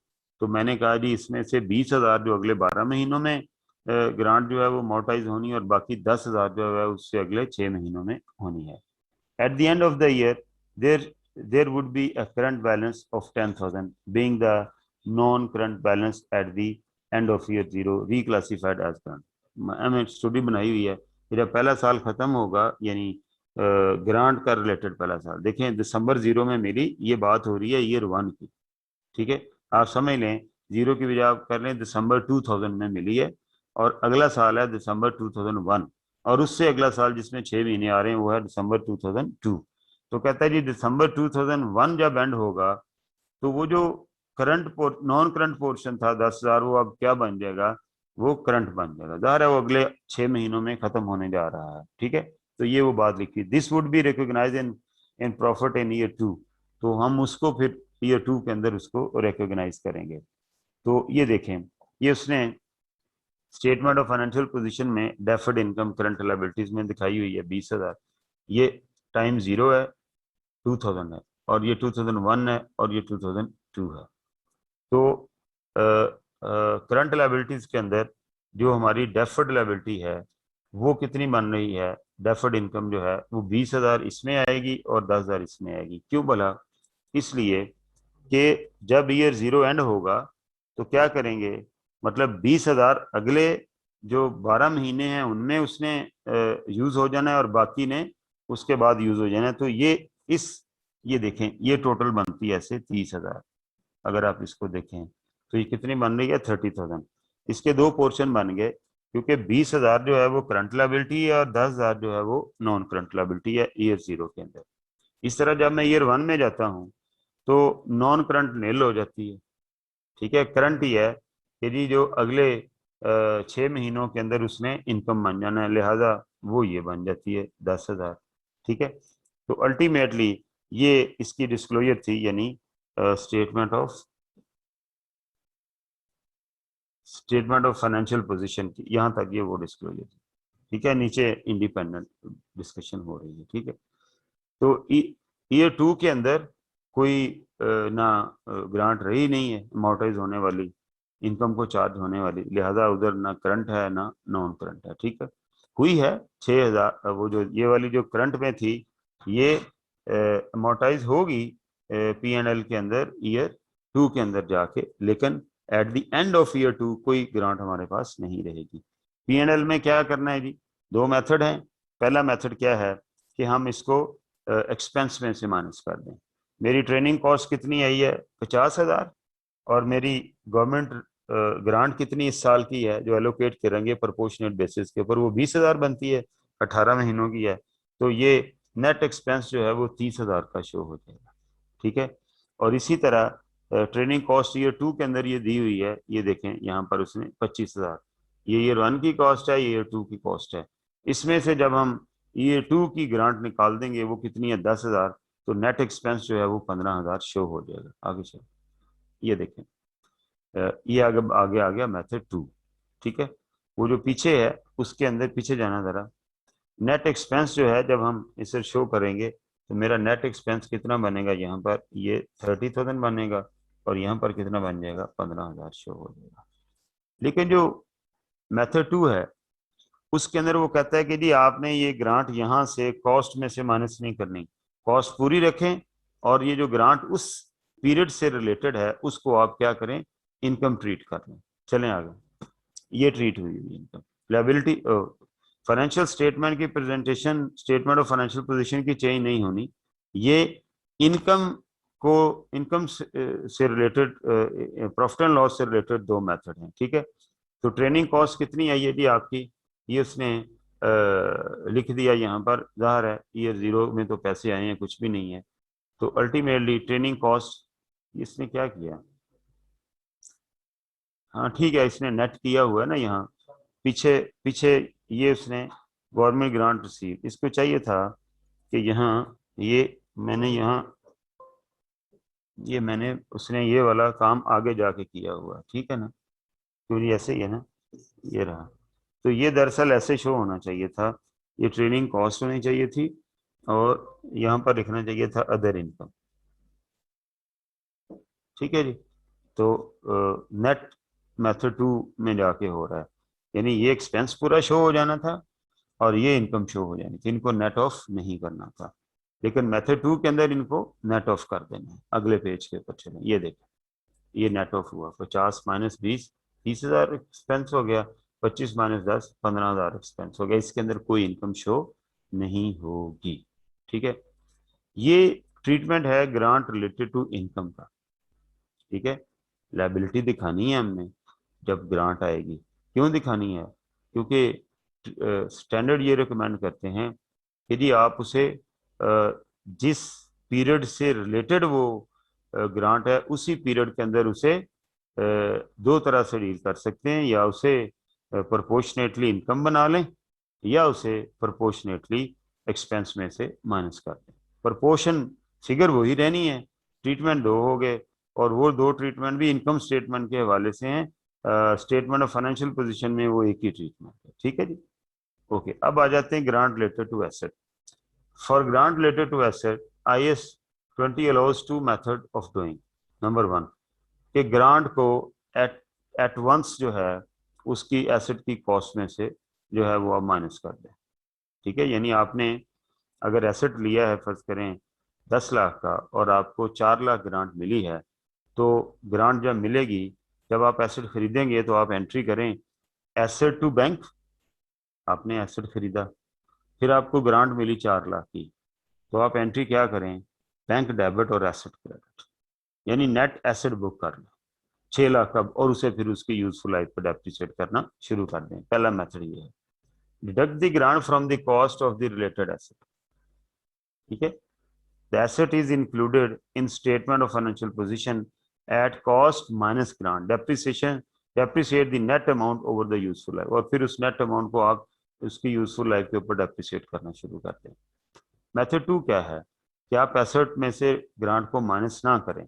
तो मैंने कहा जी इसमें से 20,000 जो अगले 12 महीनों में ग्रांट जो है वो मोटाइज होनी है, और बाकी 10,000 जो है उससे अगले 6 महीनों में होनी है। At the end of the year, there there would be a current balance of 10,000, being the non-current balance at the end of year zero, reclassified as current। मैंने स्टडी बनाई हुई है कि जब पहला साल खत्म होगा, यानी ग्रांट का रिलेटेड पहला साल, देखें दिसंबर जीरो में मेरी ये बात हो रही है ईयर वन की। ठीक है, आप समझ लें, जीरो की बजाय आप कर लें दिसंबर 2000 में मिली है, और अगला साल है दिसंबर 2001, और उससे अगला साल जिसमें 6 महीने आ रहे हैं वो है दिसंबर 2002। तो कहता है जी दिसंबर 2001 जब एंड होगा तो वो जो करंट नॉन करंट पोर्शन था 10,000, वो अब क्या बन जाएगा, वो करंट बन जाएगा। ज़ाहिर है वो अगले 6 महीनों में खत्म होने जा रहा है। ठीक है, तो ये वो बात लिखी, this would be recognise in in profit in year two. तो हम उसको फिर ईयर टू के अंदर उसको रिकॉग्नाइज करेंगे। तो ये देखें, ये उसने स्टेटमेंट ऑफ फाइनेंशियल पोजीशन में डेफर्ड इनकम करंट लायबिलिटीज में दिखाई हुई है 20,000। ये टाइम जीरो है, 2000 है, और ये 2001 है, और ये 2002 है। तो करंट लायबिलिटीज के अंदर जो हमारी डेफर्ड लायबिलिटी है वो कितनी बन रही है, डेफर्ड इनकम जो है वो 20,000 इसमें आएगी और 10,000 इसमें आएगी। क्यों भला, इसलिए कि जब ईयर जीरो एंड होगा तो क्या करेंगे, मतलब 20,000 अगले जो 12 महीने हैं उनमें उसने यूज हो जाना है, और बाकी ने उसके बाद यूज हो जाना है। तो इस ये देखें, ये टोटल बनती है ऐसे 30,000। अगर आप इसको देखें तो ये कितनी बन रही है, 30,000। इसके दो पोर्शन बन गए, क्योंकि 20,000 जो है वो करंट लायबिलिटी है, और 10,000 जो है वो नॉन करंट लायबिलिटी है ईयर जीरो के अंदर। इस तरह जब मैं ईयर वन में जाता हूँ तो नॉन करंट नील हो जाती है। ठीक है, करंट ही है कि जी जो अगले 6 महीनों के अंदर उसने इनकम बन जाना है, लिहाजा वो ये बन जाती है 10,000। ठीक है, तो अल्टीमेटली ये इसकी डिस्क्लोजर थी, यानी statement of statement of financial position की, यहाँ तक ये वो डिस्क्लोजर थी, ठीक है। नीचे इंडिपेंडेंट डिस्कशन हो रही है, ठीक है। तो ईयर 2 के अंदर कोई ना ग्रांट रही नहीं है अमोर्टाइज होने वाली, इनकम को चार्ज होने वाली, लिहाजा उधर ना करंट है ना नॉन करंट है, ठीक है। हुई है 6,000, वो जो ये वाली जो करंट में थी ये अमोर्टाइज होगी P&L के अंदर ईयर 2 के अंदर जाके, लेकिन eight the end of year 2 कोई ग्रांट हमारे पास नहीं रहेगी। P&L में क्या करना है जी, दो मेथड हैं। पहला मेथड क्या है कि हम इसको एक्सपेंस में से माइनस कर दें। मेरी ट्रेनिंग कॉस्ट कितनी आई है 50,000, और मेरी गवर्नमेंट ग्रांट कितनी इस साल की है जो एलोकेट करेंगे प्रोपोर्शनेट बेसिस के ऊपर, वो 20,000 बनती है, 18 महीनों की है। तो ये नेट एक्सपेंस जो है वो 30,000 का शो हो जाएगा, ठीक है। और इसी तरह ट्रेनिंग कॉस्ट ईयर 2 के अंदर ये दी हुई है, ये देखें यहाँ पर उसने 25,000, ये ईयर 1 की कॉस्ट है, ये ईयर 2 की कॉस्ट है। इसमें से जब हम ईयर 2 की ग्रांट निकाल देंगे वो कितनी है 10,000, तो नेट एक्सपेंस जो है वो 15,000 शो हो जाएगा। आगे चलो, ये देखें ये आगे आगे आ गया मेथड 2, ठीक है। वो जो पीछे है उसके अंदर पीछे जाना जरा, नेट एक्सपेंस जो है जब हम इसे शो करेंगे तो मेरा नेट एक्सपेंस कितना बनेगा, यहाँ पर ये 30,000 बनेगा, और यहाँ पर कितना बन जाएगा 15,000 शो हो जाएगा। लेकिन जो मेथड 2 है उसके अंदर वो कहता है कि जी आपने ये ग्रांट यहाँ से कॉस्ट में से माइनस नहीं करनी, कॉस्ट पूरी रखें, और ये जो ग्रांट उस पीरियड से रिलेटेड है उसको आप क्या करें, इनकम ट्रीट कर लें। चलें आगे, ये ट्रीट हुई हुई इनकम। लायबिलिटी फाइनेंशियल स्टेटमेंट की presentation statement of financial position की चेंज नहीं होनी, ये इनकम को इनकम से रिलेटेड प्रॉफिट एंड लॉस से रिलेटेड दो मेथड हैं, ठीक है। तो ट्रेनिंग कॉस्ट कितनी आई है जी आपकी, ये उसने लिख दिया यहाँ पर, जाहिर है ईयर 0 में तो पैसे आए हैं कुछ भी नहीं है। तो अल्टीमेटली ट्रेनिंग कॉस्ट इसने क्या किया, हाँ ठीक है, इसने नेट किया हुआ है ना यहाँ पीछे पीछे, ये उसने गवर्नमेंट ग्रांट रिसीव, इसको चाहिए था कि यहाँ ये मैंने यहाँ ये मैंने उसने ये वाला काम आगे जाके किया हुआ, ठीक है ना, क्योंकि ऐसे ही है ना, ये रहा। तो ये दरअसल ऐसे शो होना चाहिए था, ये ट्रेनिंग कॉस्ट होनी चाहिए थी, और यहाँ पर लिखना चाहिए था अदर इनकम, ठीक है जी। तो नेट मेथड 2 में जाके हो रहा है, यानी ये एक्सपेंस पूरा शो हो जाना था और ये इनकम शो हो जानी थी, इनको नेट ऑफ नहीं करना था। लेकिन मेथड 2 के अंदर इनको नेट ऑफ कर देना है। अगले पेज के ऊपर चलें, ये देखें ये नेट ऑफ हुआ, 50 माइनस 20, 30,000 एक्सपेंस हो गया, 25 माइनस 10, 15,000 एक्सपेंस हो गया। इसके अंदर कोई इनकम शो नहीं होगी, ठीक है। ये ट्रीटमेंट है ग्रांट रिलेटेड टू इनकम का, ठीक है। लायबिलिटी दिखानी है हमने जब ग्रांट आएगी, क्यों दिखानी है, क्योंकि स्टैंडर्ड ये रिकमेंड करते हैं कि जी आप उसे जिस पीरियड से रिलेटेड वो ग्रांट है उसी पीरियड के अंदर उसे दो तरह से डील कर सकते हैं, या उसे प्रोपोर्शनेटली इनकम बना लें या उसे प्रोपोर्शनेटली एक्सपेंस में से माइनस कर दें। प्रोपोर्शन फिगर वही रहनी है, ट्रीटमेंट दो हो गए, और वो दो ट्रीटमेंट भी इनकम स्टेटमेंट के हवाले से हैं, स्टेटमेंट ऑफ फाइनेंशियल पोजीशन में वो एक ही ट्रीटमेंट है, ठीक है जी। ओके, अब आ जाते हैं grant related to asset. For grant related to asset IAS 20 allows two method of doing. Number 1 कि ग्रांट को एट एट वंस जो है उसकी एसेट की कॉस्ट में से जो है वो आप माइनस कर दें, ठीक है। यानी आपने अगर एसेट लिया है फर्ज करें 10 लाख का और आपको 4 लाख ग्रांट मिली है, तो ग्रांट जब मिलेगी, जब आप एसेट खरीदेंगे तो आप एंट्री करें एसेट टू बैंक, आपने एसेट खरीदा, फिर आपको ग्रांट मिली 4 लाख की, तो आप एंट्री क्या करें, बैंक डेबिट और एसेट क्रेडिट, यानी नेट एसेट बुक कर लें 6 लाख का, और उसे फिर उसकी यूजफुल लाइफ पर डेप्रिसिएट करना शुरू कर दें। पहला मेथड ये है, deduct the grant from the cost of the related asset, ठीक है। The asset is included in statement of financial position at cost minus grant depreciation, depreciate the net amount over the useful life, और फिर उस net amount को आप उसकी useful life के ऊपर डेप्रिसिएट करना शुरू करते हैं। मेथड 2 क्या है कि आप एसेट में से ग्रांट को माइनस ना करें,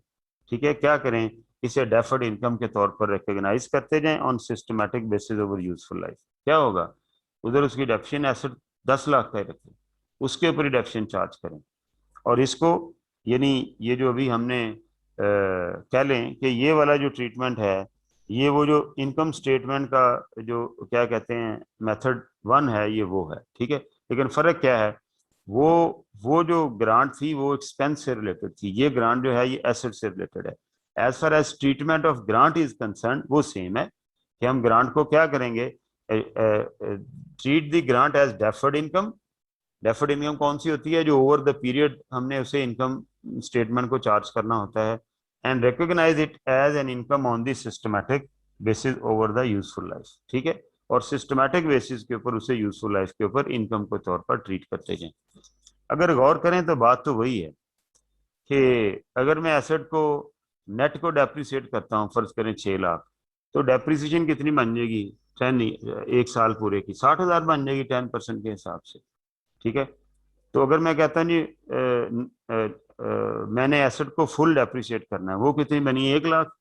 ठीक है। क्या करें, इसे डेफर्ड इनकम के तौर पर रिकॉग्नाइज करते जाएं on systematic basis over useful life. क्या होगा, उधर उसकी डेफिशिएंट एसेट 10 लाख का ही रखें, उसके ऊपर ही डेफिशिएंट चार्ज करें। और इसको, यानी ये जो अभी हमने कह लें कि ये वाला जो ट्रीटमेंट है, ये वो जो इनकम स्टेटमेंट का जो क्या कहते हैं मेथड 1 है, ये वो है, ठीक है। लेकिन फर्क क्या है, वो जो ग्रांट थी वो एक्सपेंस से रिलेटेड थी, ये ग्रांट जो है ये एसेट से रिलेटेड है। As far as treatment of grant is concern वो सेम है कि हम ग्रांट को क्या करेंगे, treat the grant as deferred income. Deferred income कौन सी होती है, जो ओवर द पीरियड हमने उसे इनकम स्टेटमेंट को चार्ज करना होता है, and recognise it as an income on the systematic basis over the useful life, ठीक है। और सिस्टमैटिक बेसिस के ऊपर उसे यूजफुल लाइफ के ऊपर इनकम के तौर पर ट्रीट करते जाएं। अगर गौर करें तो बात तो वही है कि अगर मैं एसेट को नेट को डेप्रिसिएट करता हूँ, फर्ज करें 6 लाख, तो डेप्रिसिएशन कितनी बन जाएगी, 10, 1 साल पूरे की 60,000 बन जाएगी 10% के हिसाब से, ठीक है। तो अगर मैं कहता हूँ जी मैंने एसेट को फुल डेप्रिसिएट करना है, वो कितनी बनी, 1 लाख,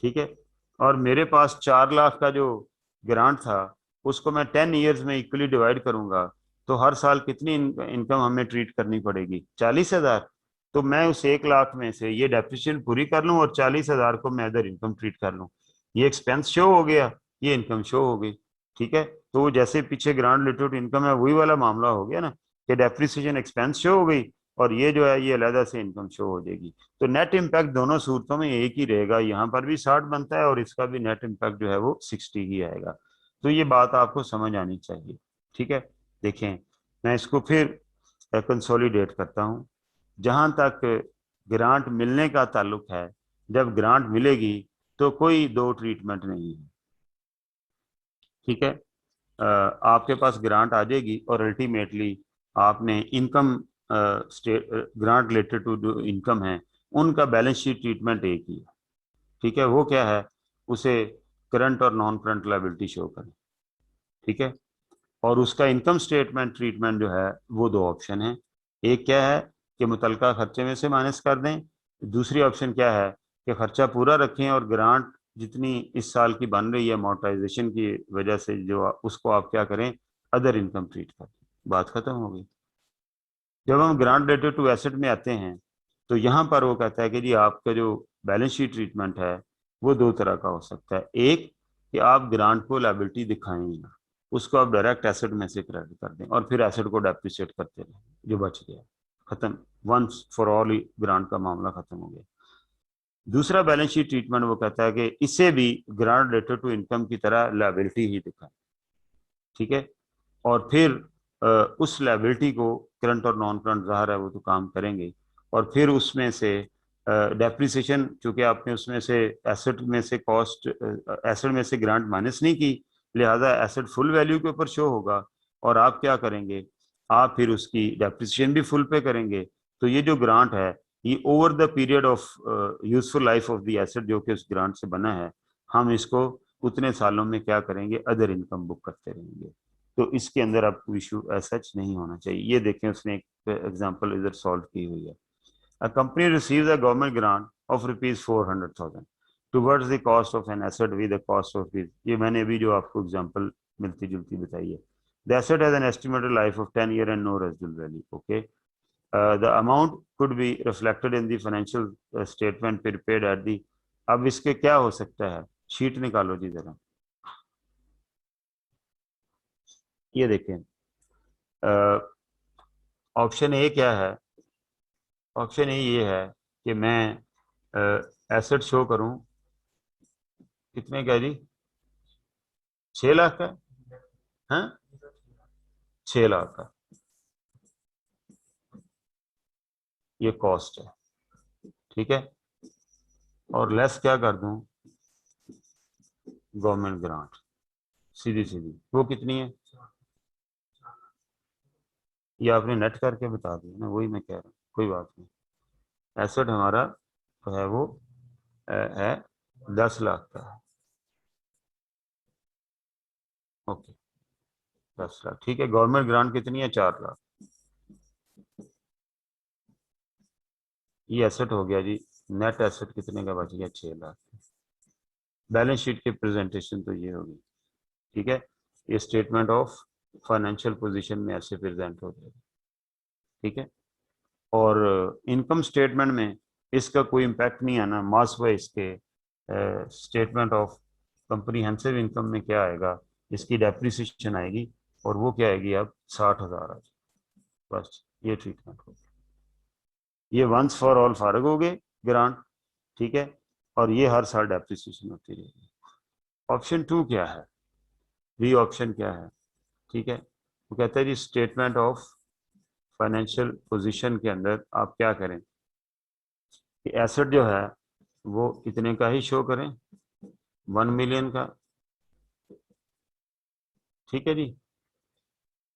ठीक है। और मेरे पास 4 लाख का जो ग्रांट था, उसको मैं 10 ईयर्स में इक्वली डिवाइड करूंगा, तो हर साल कितनी इनकम हमें ट्रीट करनी पड़ेगी, 40,000। तो मैं उस 1 लाख में से ये डेप्रिसिएशन पूरी कर लूं और 40,000 को मैं अदर इनकम ट्रीट कर लूं, ये एक्सपेंस शो हो गया, ये इनकम शो हो गई, ठीक है। तो वो जैसे पीछे ग्रांट रिलेटेड इनकम है, वही वाला मामला हो गया ना, कि डेप्रिसिएशन एक्सपेंस शो हो गई और ये जो है ये अलग से इनकम शो हो जाएगी। तो नेट इम्पैक्ट दोनों सूरतों में एक ही रहेगा, यहाँ पर भी 60 बनता है और इसका भी नेट इम्पैक्ट जो है वो 60 ही आएगा। तो ये बात आपको समझ आनी चाहिए, ठीक है। देखें, मैं इसको फिर कंसोलिडेट करता हूँ। जहां तक ग्रांट मिलने का ताल्लुक है, जब ग्रांट मिलेगी तो कोई दो ट्रीटमेंट नहीं है, ठीक है। आपके पास ग्रांट आ जाएगी और अल्टीमेटली आपने income state grant related to जो इनकम है उनका बैलेंस शीट ट्रीटमेंट एक ही है, ठीक है। वो क्या है, उसे करंट और नॉन करंट लायबिलिटी शो करें, ठीक है। और उसका इनकम स्टेटमेंट ट्रीटमेंट जो है वो दो ऑप्शन है, एक क्या है कि मुतलका खर्चे में से माइनस कर दें, दूसरी ऑप्शन क्या है कि खर्चा पूरा रखें और ग्रांट जितनी इस साल की बन रही है अमोर्टाइजेशन की वजह से जो उसको आप क्या करें, अदर इनकम ट्रीट करें, बात खत्म हो गई। जब हम ग्रांट रिलेटेड टू एसेट में आते हैं, तो यहाँ पर वो कहता है कि जी आपका जो बैलेंस शीट ट्रीटमेंट है वो दो तरह का हो सकता है। एक कि आप ग्रांट को लायबिलिटी दिखाएं ही ना, उसको आप डायरेक्ट एसेट में से क्रेडिट कर दें और फिर एसेट को डेप्रिसिएट करते रहें, जो बच गया खत्म, वंस फॉर ऑल ग्रांट का मामला खत्म हो गया। दूसरा बैलेंस शीट ट्रीटमेंट वो कहता है कि इसे भी ग्रांट रिलेटेड टू इनकम की तरह लायबिलिटी ही दिखाएं, ठीक है। और फिर उस लायबिलिटी को करंट और नॉन करंट ज़ाहिर है वो तो काम करेंगे, और फिर उसमें से डेप्रिसिएशन, चूंकि आपने उसमें से एसेट में से कॉस्ट एसेट में से ग्रांट माइनस नहीं की, लिहाजा एसेट फुल वैल्यू के ऊपर शो होगा। और आप क्या करेंगे, आप फिर उसकी डेप्रिसिएशन भी फुल पे करेंगे। तो ये जो ग्रांट है, ये over the period of useful life of the asset जो कि उस ग्रांट से बना है, हम इसको उतने सालों में क्या करेंगे, अदर इनकम बुक करते रहेंगे। तो इसके अंदर आपको इशू सच नहीं होना चाहिए। ये देखें, उसने एक एग्जांपल इधर सॉल्व की हुई है। A company receives a government grant of ₹400,000 towards the cost of an asset with the cost of fees. ये मैंने अभी जो आपको एग्जांपल मिलती जुलती बताई है। The asset has an estimated life of 10 year and no residual value, okay. The amount could be reflected in the financial statement prepared at the. अब इसके क्या हो सकता है, शीट निकालो जी जरा। ये देखें, ऑप्शन ए क्या है, ऑप्शन ए ये है कि मैं एसेट शो करूं, कितने का जी, 6 लाख का, हाँ, 6 लाख का, ये कॉस्ट है, ठीक है। और लेस क्या कर दूं, गवर्नमेंट ग्रांट, सीधी सीधी वो कितनी है, ये आपने नेट करके बता दिया ना, वही मैं कह रहा हूँ, कोई बात नहीं। एसेट हमारा जो है वो है 10 लाख का है, ओके, 10 लाख, ठीक है। गवर्नमेंट ग्रांट कितनी है, 4 लाख। ये एसेट हो गया जी नेट एसेट कितने का बच गया? 6 लाख। बैलेंस शीट की प्रेजेंटेशन तो ये होगी, ठीक है। ये स्टेटमेंट ऑफ फाइनेंशियल पोजीशन में ऐसे प्रेजेंट हो जाएगा, ठीक है। और इनकम स्टेटमेंट में इसका कोई इम्पैक्ट नहीं आना, मास व इसके स्टेटमेंट ऑफ कंप्रीहेंसिव इनकम में क्या आएगा, इसकी डेप्रिसिएशन आएगी, और वो क्या आएगी अब 60,000 आ जाएगी। बस ये ट्रीटमेंट होगी, ये वंस फॉर ऑल फारग हो गए ग्रांट, ठीक है। और ये हर साल डेप्रिसिएशन होती रहेगी। ऑप्शन 2 क्या है? बी ऑप्शन क्या है? ठीक है, वो कहता है जी स्टेटमेंट ऑफ फाइनेंशियल पोजीशन के अंदर आप क्या करें कि एसेट जो है वो इतने का ही शो करें, 1 मिलियन का, ठीक है जी,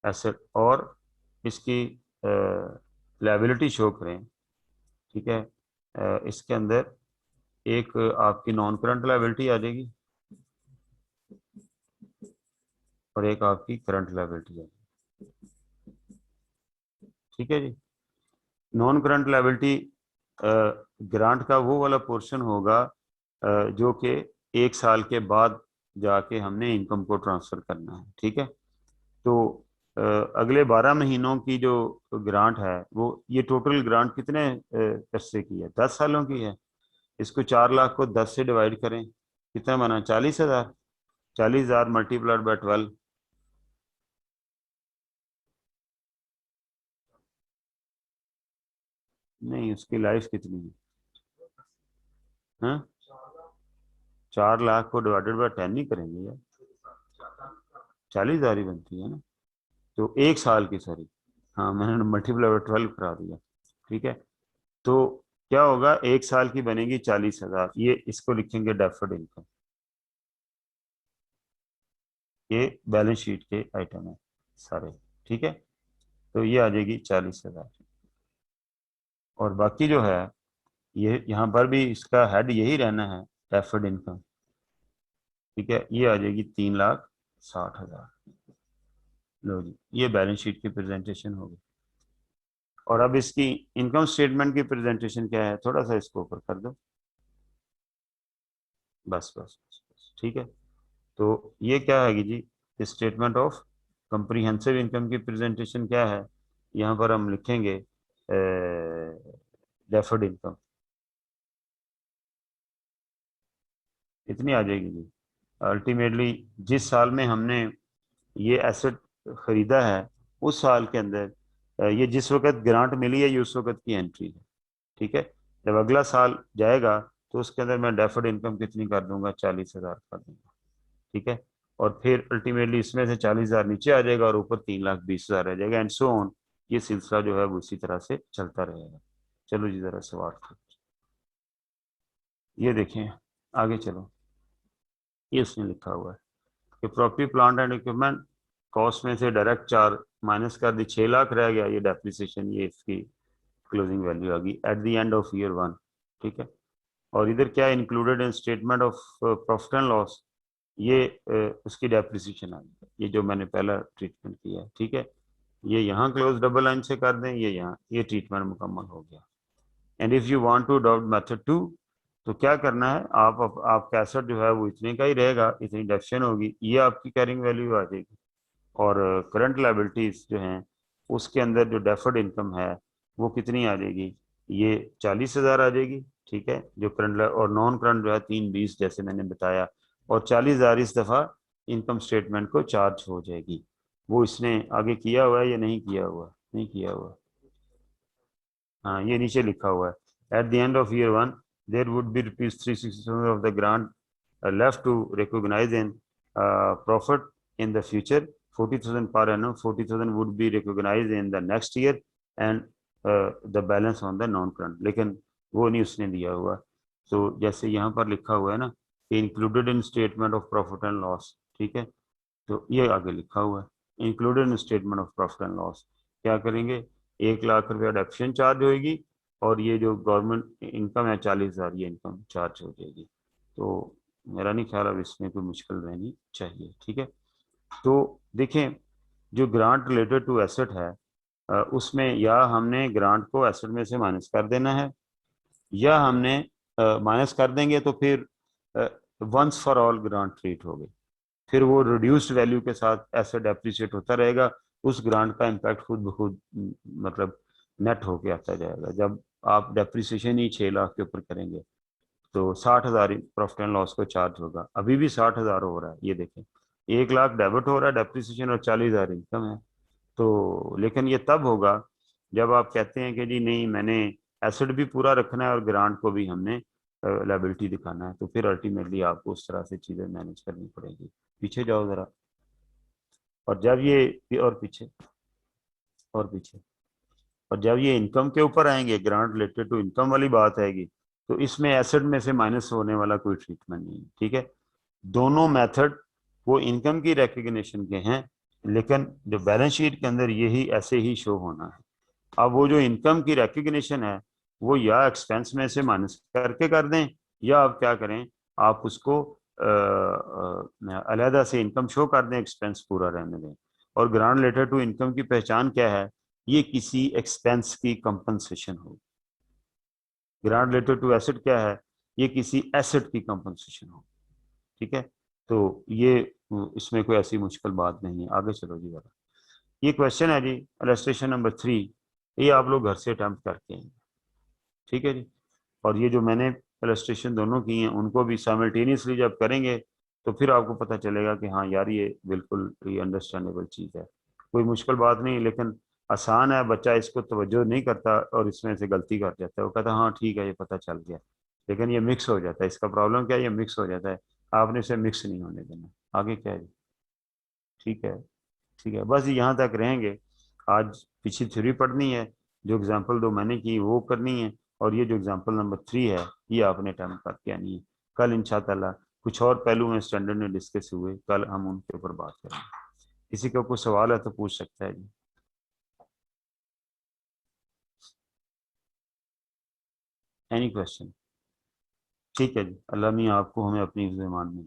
एसेट। और इसकी लायबिलिटी शो करें, ठीक है। इसके अंदर एक आपकी नॉन करंट लायबिलिटी आ जाएगी और एक आपकी करंट लायबिलिटी आ जाएगी, ठीक है जी। नॉन करंट लायबिलिटी ग्रांट का वो वाला पोर्शन होगा जो कि 1 साल के बाद जाके हमने इनकम को ट्रांसफर करना है, ठीक है। तो अगले 12 महीनों की जो ग्रांट है वो, ये टोटल ग्रांट कितने पैसे की है? 10 सालों की है। इसको 4 लाख को 10 से डिवाइड करें, कितना बना? 40,000। 40,000 मल्टीप्लाइड बाय 12, नहीं उसकी लाइफ कितनी है? हाँ, 4 लाख को डिवाइडेड बाय 10 ही करेंगे यार, 40,000 ही बनती है ना। तो 1 साल की, सॉरी, हाँ मैंने मल्टीप्लाई बाय 12 करा दिया, ठीक है। तो क्या होगा, 1 साल की बनेगी 40,000, ये इसको लिखेंगे डेफर्ड इनकम। ये बैलेंस शीट के आइटम है सारे, ठीक है। तो ये आ जाएगी 40,000। और बाकी जो है, ये यहाँ पर भी इसका हेड यही रहना है, डेफर्ड इनकम, ठीक है। ये आ जाएगी 3,60,000। लो जी, ये बैलेंस शीट की प्रेजेंटेशन होगी। और अब इसकी इनकम स्टेटमेंट की प्रेजेंटेशन क्या है, थोड़ा सा इसको ऊपर कर दो, बस बस बस, बस ठीक है। तो ये क्या है जी, स्टेटमेंट ऑफ कंप्रीहेंसिव इनकम की प्रेजेंटेशन क्या है, यहाँ पर हम लिखेंगे डेफर्ड इनकम, इतनी आ जाएगी जी। अल्टीमेटली जिस साल में हमने ये एसेट खरीदा है, उस साल के अंदर ये जिस वक्त ग्रांट मिली है, ये उस वक्त की एंट्री है, ठीक है। जब अगला साल जाएगा तो उसके अंदर मैं डेफर्ड इनकम कितनी कर दूंगा? 40,000 कर दूंगा, ठीक है। और फिर अल्टीमेटली इसमें से 40,000 नीचे आ जाएगा और ऊपर 3,20,000 रह जाएगा, एंड सो ऑन। ये सिलसिला जो है वो उसी तरह से चलता रहेगा। चलो जी जरा सवाल करो। ये देखें, आगे चलो। ये उसने लिखा हुआ है कि property plant and equipment cost में से डायरेक्ट चार्ज माइनस कर दी, 6 लाख रह गया, ये डेप्रिसिएशन, ये इसकी क्लोजिंग वैल्यू आ गई eight the end of year 1, ठीक है। और इधर क्या included in statement of profit and loss, ये उसकी डेप्रिसिएशन आ गई, ये जो मैंने पहला ट्रीटमेंट किया है, ठीक है। ये यहाँ क्लोज डबल लाइन से कर दें, ये यहाँ, ये ट्रीटमेंट मुकम्मल हो गया। And if you want to adopt method 2, तो क्या करना है, आपका एसेट जो है वो इतने का ही रहेगा, इतनी डेप्शन होगी, ये आपकी कैरिंग वैल्यू आ जाएगी। और करंट लाइबिलिटीज जो हैं उसके अंदर जो डेफर्ड इनकम है वो कितनी आ जाएगी? ये 40,000 आ जाएगी, ठीक है। जो करंट और नॉन करंट जो है 320 जैसे मैंने बताया, और 40,000 इस दफ़ा इनकम स्टेटमेंट को चार्ज हो जाएगी। वो इसने आगे किया हुआ है या नहीं किया हुआ? नहीं किया हुआ, हाँ ये नीचे लिखा हुआ है, at the end of year 1 there would be rupees 360 of the grant left to recognize in profit in the future, 40,000 per annum, 40,000 would be recognized in the next year, and the balance on the non current, लेकिन वो नहीं उसने दिया हुआ। तो जैसे यहाँ पर लिखा हुआ है ना, included in statement of profit and loss, ठीक है। तो ये आगे लिखा हुआ है included in statement of profit and loss, क्या करेंगे, 1 लाख रुपया डेप्शन चार्ज होगी, और ये जो गवर्नमेंट इनकम है 40,000, ये इनकम चार्ज हो जाएगी। तो मेरा नहीं ख्याल अब इसमें कोई मुश्किल रहनी चाहिए, ठीक है। तो देखें, जो ग्रांट रिलेटेड टू एसेट है, उसमें या हमने ग्रांट को एसेट में से माइनस कर देना है, या हमने माइनस कर देंगे तो फिर once for all grant treat हो गई, फिर वो रिड्यूस्ड वैल्यू के साथ ऐसे डेप्रिशिएट होता रहेगा, उस ग्रांट का इम्पैक्ट खुद ब खुद मतलब नेट होके आता जाएगा। जब आप डेप्रिसिएशन ही 6 लाख के ऊपर करेंगे तो 60,000 प्रॉफिट एंड लॉस को चार्ज होगा। अभी भी 60,000 हो रहा है, ये देखें, 1 लाख डेबिट हो रहा है डेप्रिसिएशन और 40,000 इनकम है। तो लेकिन ये तब होगा जब आप कहते हैं कि जी नहीं, मैंने एसेट भी पूरा रखना है और ग्रांट को भी हमने लायबिलिटी दिखाना है, तो फिर अल्टीमेटली आपको उस तरह से चीजें मैनेज करनी पड़ेगी। पीछे जाओ जरा, और जब ये और पीछे, और पीछे, और जब ये इनकम के ऊपर आएंगे, ग्रांट रिलेटेड टू इनकम वाली बात आएगी, तो इसमें एसेट में से माइनस होने वाला कोई ट्रीटमेंट नहीं है, ठीक है। दोनों मेथड वो इनकम की रिकग्निशन के हैं, लेकिन जो बैलेंस शीट के अंदर यही ऐसे ही शो होना है। अब वो जो इनकम की रिकग्निशन है, वो या एक्सपेंस में से माइनस करके कर दें, या आप क्या करें, आप उसको अलहदा से इनकम शो कर दें, एक्सपेंस पूरा रहने दें। और ग्रांट रिलेटेड टू इनकम की पहचान क्या है? ये किसी एक्सपेंस की कंपनसेशन हो। ग्रांट रिलेटेड टू एसेट क्या है? ये किसी एसेट की कंपनसेशन हो, ठीक है। तो ये इसमें कोई ऐसी मुश्किल बात नहीं है। आगे चलो जी जरा। ये क्वेश्चन है जी, इलस्ट्रेशन नंबर 3, ये आप लोग घर से अटेम्प्ट करके हैं, ठीक है जी। और ये जो मैंने इलस्ट्रेशन दोनों की हैं, उनको भी साइमल्टेनियसली जब करेंगे तो फिर आपको पता चलेगा कि हाँ यार, ये बिल्कुल ये अंडरस्टैंडेबल चीज़ है, कोई मुश्किल बात नहीं। लेकिन आसान है, बच्चा इसको तवज्जो नहीं करता और इसमें से गलती कर जाता है, वो कहता है हाँ ठीक है ये पता चल गया, लेकिन ये मिक्स हो जाता है। इसका प्रॉब्लम क्या है? ये मिक्स हो जाता है, आपने इसे मिक्स नहीं होने देना। आगे क्या है? ठीक है, ठीक है, बस यहाँ तक रहेंगे। आज पिछली थ्योरी पढ़नी है, जो एग्जाम्पल दो मैंने की वो करनी है, और ये जो एग्जाम्पल नंबर 3 है, ये आपने अटेम्प्ट करके आनी है। कल इंशाअल्लाह कुछ और पहलू में स्टैंडर्ड में डिस्कस हुए, कल हम उनके ऊपर बात करेंगे। किसी का कोई सवाल है तो पूछ सकता है जी। Any question? ठीक है जी, अल्लाह मियाँ आपको हमें अपनी ईमान में